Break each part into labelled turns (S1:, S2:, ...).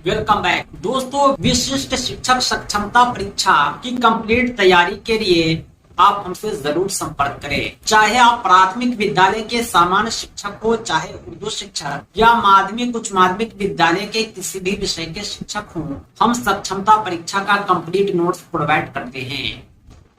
S1: Welcome back दोस्तों। विशिष्ट शिक्षक सक्षमता परीक्षा की कंप्लीट तैयारी के लिए आप हमसे जरूर संपर्क करें। चाहे आप प्राथमिक विद्यालय के सामान्य शिक्षक हो, चाहे उर्दू शिक्षक या माध्यमिक उच्च माध्यमिक विद्यालय के किसी भी विषय के शिक्षक हो, हम सक्षमता परीक्षा का कंप्लीट नोट्स प्रोवाइड करते हैं।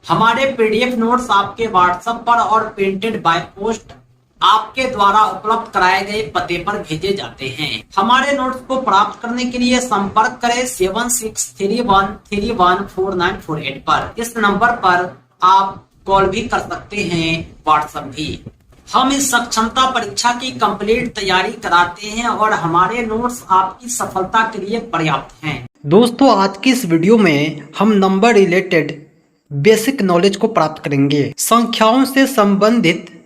S1: हमारे पीडीएफ नोट्स आपके व्हाट्सएप पर और प्रिंटेड बाय पोस्ट आपके द्वारा उपलब्ध कराए गए पते पर भेजे जाते हैं। हमारे नोट्स को प्राप्त करने के लिए संपर्क करें 7631314948 पर। इस नंबर पर आप कॉल भी कर सकते हैं, व्हाट्सएप भी। हम इस सक्षमता परीक्षा की कंप्लीट तैयारी कराते हैं और हमारे नोट्स आपकी सफलता के लिए पर्याप्त हैं।
S2: दोस्तों, आज की इस वीडियो में हम नंबर रिलेटेड बेसिक नॉलेज को प्राप्त करेंगे। संख्याओं से संबंधित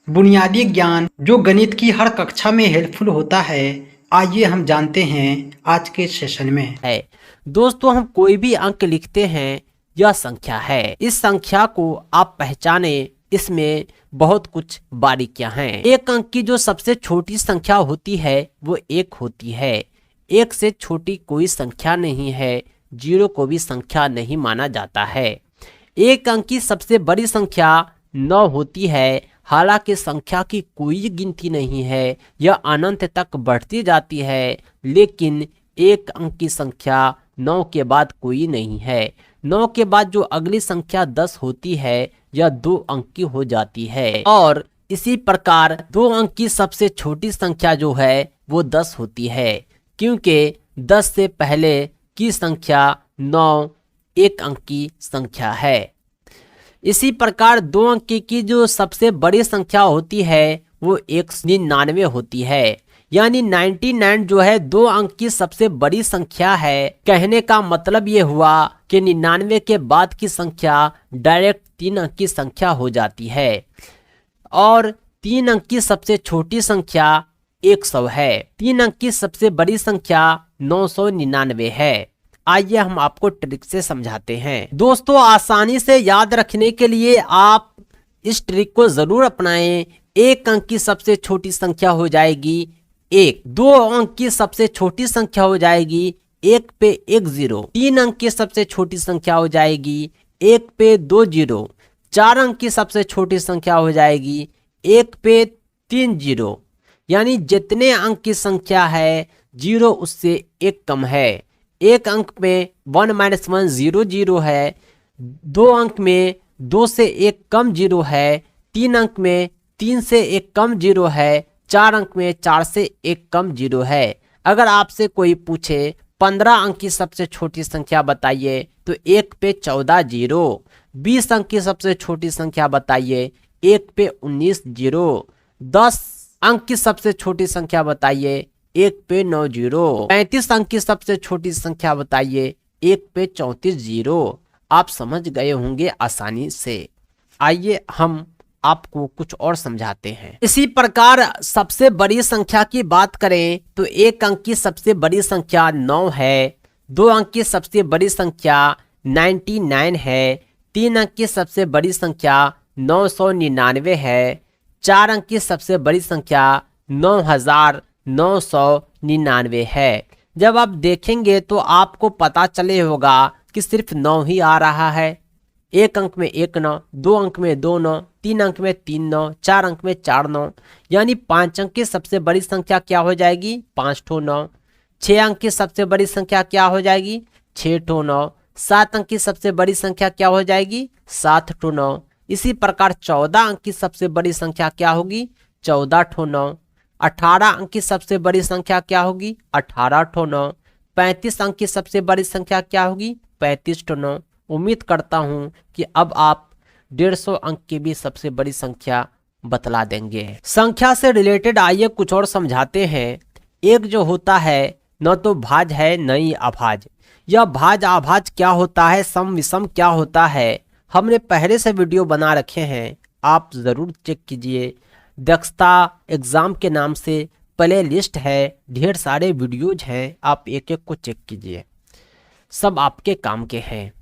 S2: बुनियादी ज्ञान जो गणित की हर कक्षा में हेल्पफुल होता है, आइए हम जानते हैं आज के सेशन में।
S3: है दोस्तों, हम कोई भी अंक लिखते हैं यह संख्या है। इस संख्या को आप पहचाने, इसमें बहुत कुछ बारीकियां हैं। एक अंक की जो सबसे छोटी संख्या होती है वो एक होती है। एक से छोटी कोई संख्या नहीं है, जीरो को भी संख्या नहीं माना जाता है। एक अंक की सबसे बड़ी संख्या 9 होती है। हालांकि संख्या की कोई गिनती नहीं है, यह अनंत तक बढ़ती जाती है, लेकिन एक अंक की संख्या 9 के बाद कोई नहीं है। 9 के बाद जो अगली संख्या 10 होती है, यह 2 अंक की हो जाती है। और इसी प्रकार 2 अंक की सबसे छोटी संख्या जो है वो 10 होती है, क्योंकि 10 से पहले की संख्या 9 एक अंक की संख्या है। इसी प्रकार 2 अंक की जो सबसे बड़ी संख्या होती है वो 199 होती है। यानी 99 जो है 2 अंक की सबसे बड़ी संख्या है। कहने का मतलब ये हुआ कि 99 के बाद की संख्या डायरेक्ट 3 अंक की संख्या हो जाती है। और 3 अंक की सबसे छोटी संख्या 100 है। 3 अंक की सबसे बड़ी संख्या 999 है। आइए हम आपको ट्रिक से समझाते हैं। दोस्तों, आसानी से याद रखने के लिए आप इस ट्रिक को जरूर अपनाएं। एक अंक की सबसे छोटी संख्या हो जाएगी 1। 2 अंक की सबसे छोटी संख्या हो जाएगी 1 पे 1 0। 3 अंक की सबसे छोटी संख्या हो जाएगी 1 पे 2 0। 4 अंक की सबसे छोटी संख्या हो जाएगी 1 पे 3 0। यानी जितने अंक की संख्या है, 0 उससे 1 कम है। एक अंक में 1 - 1 0 0 है। 2 अंक में 2 से 1 कम 0 है। 3 अंक में 3 से 1 कम 0 है। 4 अंक में 4 से 1 कम 0 है। अगर आपसे कोई पूछे 15 अंक की सबसे छोटी संख्या बताइए तो 1 पे 14 0। 20 अंक की सबसे छोटी संख्या बताइए, 1 पे 19 0। 10 अंक की सबसे छोटी संख्या बताइए, 1 पे 9 0। 35 अंक की सबसे छोटी संख्या बताइए, 1 पे 34 0। आप समझ गए होंगे आसानी से। आइए हम आपको कुछ और समझाते हैं। इसी प्रकार सबसे बड़ी संख्या की बात करें तो एक अंक की सबसे बड़ी संख्या 9 है। 2 अंक की सबसे बड़ी संख्या 99 है। 3 अंक की सबसे बड़ी संख्या 999 है। 4 अंक की सबसे बड़ी संख्या 9999 है। जब आप देखेंगे तो आपको पता चले होगा कि सिर्फ 9 ही आ रहा है। एक अंक में 1 9, 2 अंक में 2 9, 3 अंक में 3 9, 4 अंक में 4 9। यानी 5 अंक की सबसे बड़ी संख्या क्या हो जाएगी? 5 ठो 9। 6 अंक की सबसे बड़ी संख्या क्या हो जाएगी? 6 ठो 9। 7 अंक की सबसे बड़ी संख्या क्या हो जाएगी? 7 ठो 9। इसी प्रकार 14 अंक की सबसे बड़ी संख्या क्या होगी? 14 ठो 9। 18 अंक की सबसे बड़ी संख्या क्या होगी? 18 ठो 9। 35 अंक की सबसे बड़ी संख्या क्या होगी? 35 ठो 9। उम्मीद करता हूं कि अब आप 150 अंक की भी सबसे बड़ी संख्या बतला देंगे। संख्या से रिलेटेड आइए कुछ और समझाते हैं। एक जो होता है न तो भाज है न ही अभाज। यह भाज अभाज क्या होता है, सम विषम क्या होता है, हमने पहले से वीडियो बना रखे हैं, आप जरूर चेक कीजिए। दक्षता एग्जाम के नाम से प्ले लिस्ट है, ढेर सारे वीडियोज हैं, आप एक एक को चेक कीजिए, सब आपके काम के हैं।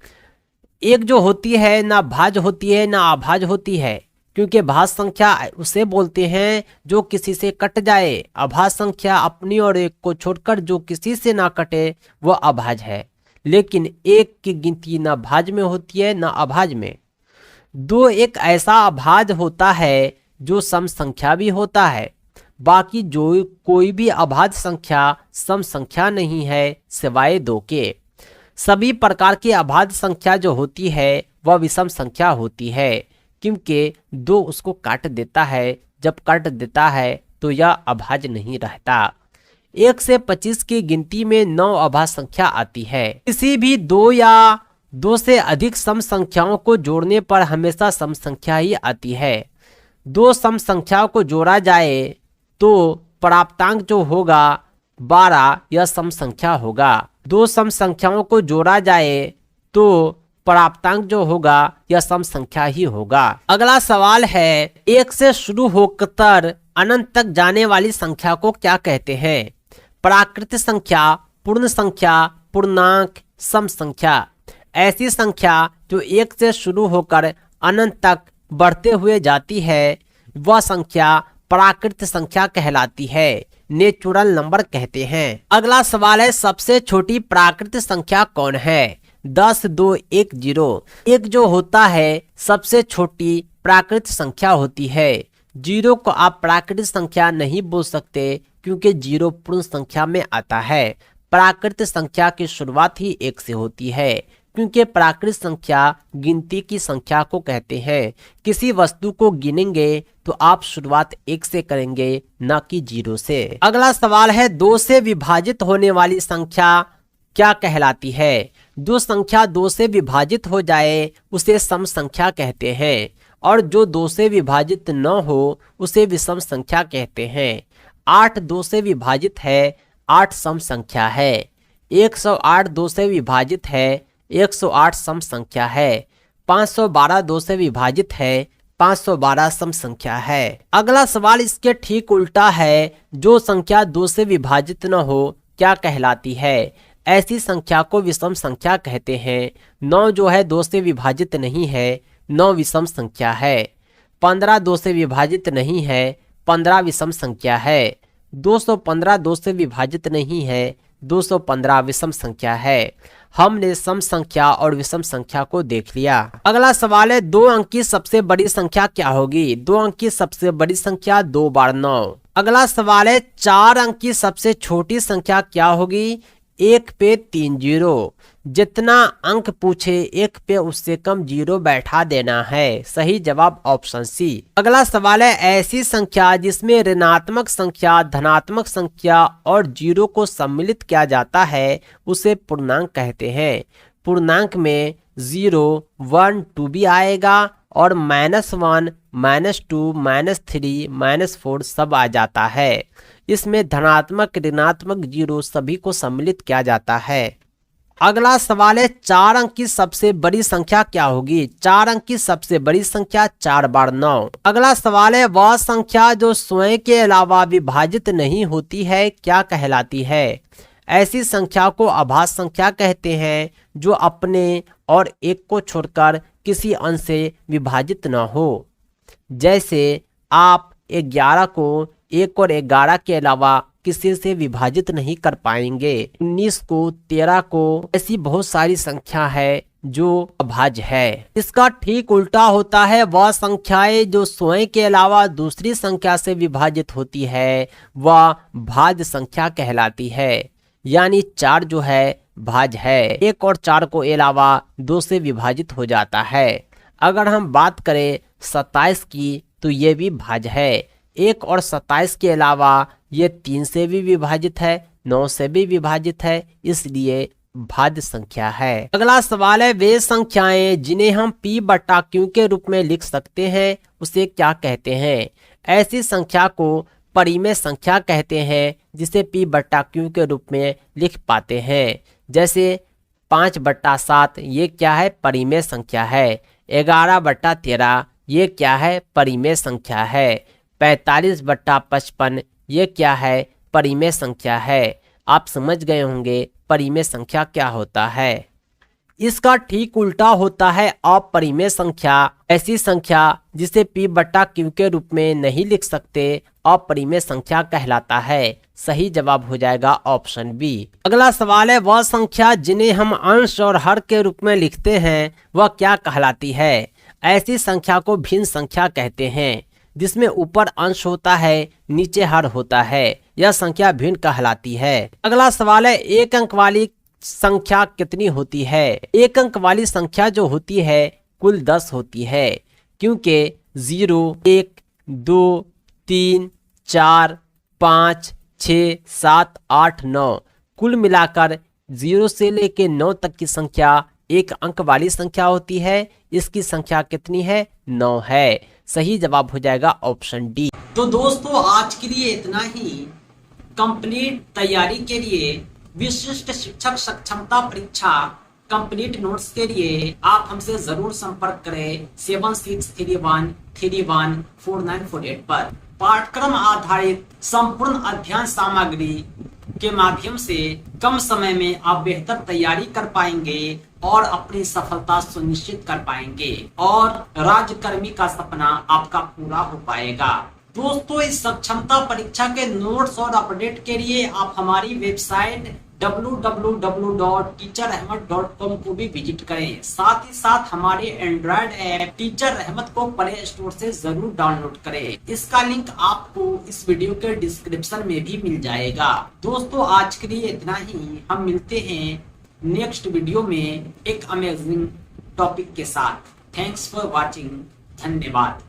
S3: एक जो होती है ना भाज होती है ना अभाज होती है। क्योंकि भाज्य संख्या उसे बोलते हैं जो किसी से कट जाए। अभाज्य संख्या अपनी और एक को छोड़कर जो किसी से ना कटे वह अभाज्य है। लेकिन एक की गिनती ना भाज्य में होती है ना अभाज्य में। 2 एक ऐसा अभाज्य होता है जो सम संख्या भी होता है। बाकी जो कोई भी अभाज्य संख्या सम संख्या नहीं है सिवाय 2 के। सभी प्रकार की अभाज्य संख्या जो होती है वह विषम संख्या होती है, क्योंकि 2 उसको काट देता है। जब काट देता है तो यह अभाज्य नहीं रहता। 1 से 25 की गिनती में 9 अभाज्य संख्या आती है। किसी भी 2 या 2 से अधिक सम संख्याओं को जोड़ने पर हमेशा सम संख्या ही आती है। 2 सम संख्याओं को जोड़ा जाए तो प्राप्तांक जो होगा 12 यह सम संख्या होगा। 2 सम संख्याओं को जोड़ा जाए तो प्राप्तांक जो होगा यह सम संख्या ही होगा। अगला सवाल है 1 से शुरू होकर अनंत तक जाने वाली संख्या को क्या कहते हैं? प्राकृत संख्या, पूर्ण संख्या, पूर्णांक, सम संख्या। ऐसी संख्या जो 1 से शुरू होकर अनंत तक बढ़ते हुए जाती है वह संख्या प्राकृत संख्या कहलाती है, नेचुरल नंबर कहते हैं। अगला सवाल है सबसे छोटी प्राकृत संख्या कौन है? 10, 2, 1, 0। 1 जो होता है सबसे छोटी प्राकृत संख्या होती है। 0 को आप प्राकृत संख्या नहीं बोल सकते क्योंकि 0 पूर्ण संख्या में आता है। प्राकृत संख्या की शुरुआत ही 1 से होती है, क्योंकि प्राकृत संख्या गिनती की संख्या को कहते हैं। किसी वस्तु को गिनेंगे तो आप शुरुआत 1 से करेंगे, न कि 0 से। अगला सवाल है 2 से विभाजित होने वाली संख्या क्या कहलाती है? जो संख्या 2 से विभाजित हो जाए उसे सम संख्या कहते हैं, और जो 2 से विभाजित न हो उसे विषम संख्या कहते हैं। 8 2 से विभाजित है, 8 सम संख्या है। 108 2 से विभाजित है, 108 सम संख्या है। 512 2 से विभाजित है, 512 सम संख्या है। अगला सवाल इसके ठीक उल्टा है, जो संख्या 2 से विभाजित न हो क्या कहलाती है? ऐसी संख्या को विषम संख्या कहते हैं। 9 जो है 2 से विभाजित नहीं है, 9 विषम संख्या है। 15 2 से विभाजित नहीं है, 15 विषम संख्या है। 215 2 से विभाजित नहीं है, 215 विषम संख्या है। हमने सम संख्या और विषम संख्या को देख लिया। अगला सवाल है 2 अंक की सबसे बड़ी संख्या क्या होगी? 2 अंक की सबसे बड़ी संख्या 2 बार 9। अगला सवाल है 4 अंक की सबसे छोटी संख्या क्या होगी? 1 पे 3 0। जितना अंक पूछे 1 पे उससे कम 0 बैठा देना है। सही जवाब ऑप्शन सी। अगला सवाल है ऐसी संख्या जिसमें ऋणात्मक संख्या, धनात्मक संख्या और 0 को सम्मिलित किया जाता है उसे पूर्णांक कहते हैं। पूर्णांक में 0, 1, 2 भी आएगा और -1, -2, -3, -4 सब आ जाता है। इसमें धनात्मक, ऋणात्मक, 0 सभी को सम्मिलित किया जाता है। अगला सवाल है 4 अंक की सबसे बड़ी संख्या क्या होगी? 4 अंक की सबसे बड़ी संख्या 4 बार 9। अगला सवाल है वह संख्या जो स्वयं के अलावा विभाजित नहीं होती है क्या कहलाती है? ऐसी संख्या को अभाज्य संख्या कहते हैं जो अपने और एक को छोड़कर किसी अंश से विभाजित न हो। जैसे आप 11 को 1 और 11 के अलावा किसी से विभाजित नहीं कर पाएंगे। 19 को, 13 को, ऐसी बहुत सारी संख्या है जो अभाज्य है। इसका ठीक उल्टा होता है वह संख्याएं जो स्वयं के अलावा दूसरी संख्या से विभाजित होती है वह भाज्य संख्या कहलाती है। यानी 4 जो है भाज्य है। 1 और 4 को अलावा 2 से विभाजित हो जाता है। अगर हम बात करें 27 की तो ये भी भाज्य है। 1 और 27 के अलावा ये 3 से भी विभाजित है, 9 से भी विभाजित है, इसलिए भाज्य संख्या है। अगला सवाल है वे संख्याएं जिन्हें हम p/q के रूप में लिख सकते हैं उसे क्या कहते हैं? ऐसी संख्या को परिमेय संख्या कहते हैं जिसे p/q के रूप में लिख पाते हैं। जैसे 5/7 ये क्या है? परिमेय संख्या है। 11/13 ये क्या है? परिमेय संख्या है। 45/55 ये क्या है? परिमेय संख्या है। आप समझ गए होंगे परिमेय संख्या क्या होता है। इसका ठीक उल्टा होता है अपरिमेय संख्या। ऐसी संख्या जिसे P बटा Q के रूप में नहीं लिख सकते अपरिमेय संख्या कहलाता है। सही जवाब हो जाएगा ऑप्शन बी। अगला सवाल है, वह संख्या जिन्हें हम अंश और हर के रूप में लिखते हैं वह क्या कहलाती है। ऐसी संख्या को भिन्न संख्या कहते हैं, जिसमें ऊपर अंश होता है नीचे हर होता है। यह संख्या भिन्न कहलाती है। अगला सवाल है, एक अंक वाली संख्या कितनी होती है। एक अंक वाली संख्या जो होती है कुल 10 होती है, क्योंकि 0, 1, 2, 3, 4, 5, 6, 7, 8, 9 कुल मिलाकर 0 से लेके 9 तक की संख्या एक अंक वाली संख्या होती है। इसकी संख्या कितनी है? 9 है। सही जवाब हो जाएगा ऑप्शन डी।
S1: तो दोस्तों आज के लिए इतना ही। कंप्लीट तैयारी के लिए विशिष्ट शिक्षक सक्षमता परीक्षा कंप्लीट नोट्स के लिए आप हमसे जरूर संपर्क करें 7631314948 पर। पाठ्यक्रम आधारित संपूर्ण अध्ययन सामग्री के माध्यम से कम समय में आप बेहतर तैयारी कर पाएंगे और अपनी सफलता सुनिश्चित कर पाएंगे और राज्यकर्मी का सपना आपका पूरा हो पाएगा। दोस्तों इस सक्षमता परीक्षा के नोट्स और अपडेट के लिए आप हमारी वेबसाइट www.teacherahmed.com को भी विजिट करें। साथ ही साथ हमारे एंड्रॉयड ऐप टीचर रहमत को प्ले स्टोर से जरूर डाउनलोड करें। इसका लिंक आपको इस वीडियो के डिस्क्रिप्शन में भी मिल जाएगा। दोस्तों आज के लिए इतना ही। हम मिलते हैं नेक्स्ट वीडियो में एक अमेजिंग टॉपिक के साथ। Thanks for watching. धन्यवाद।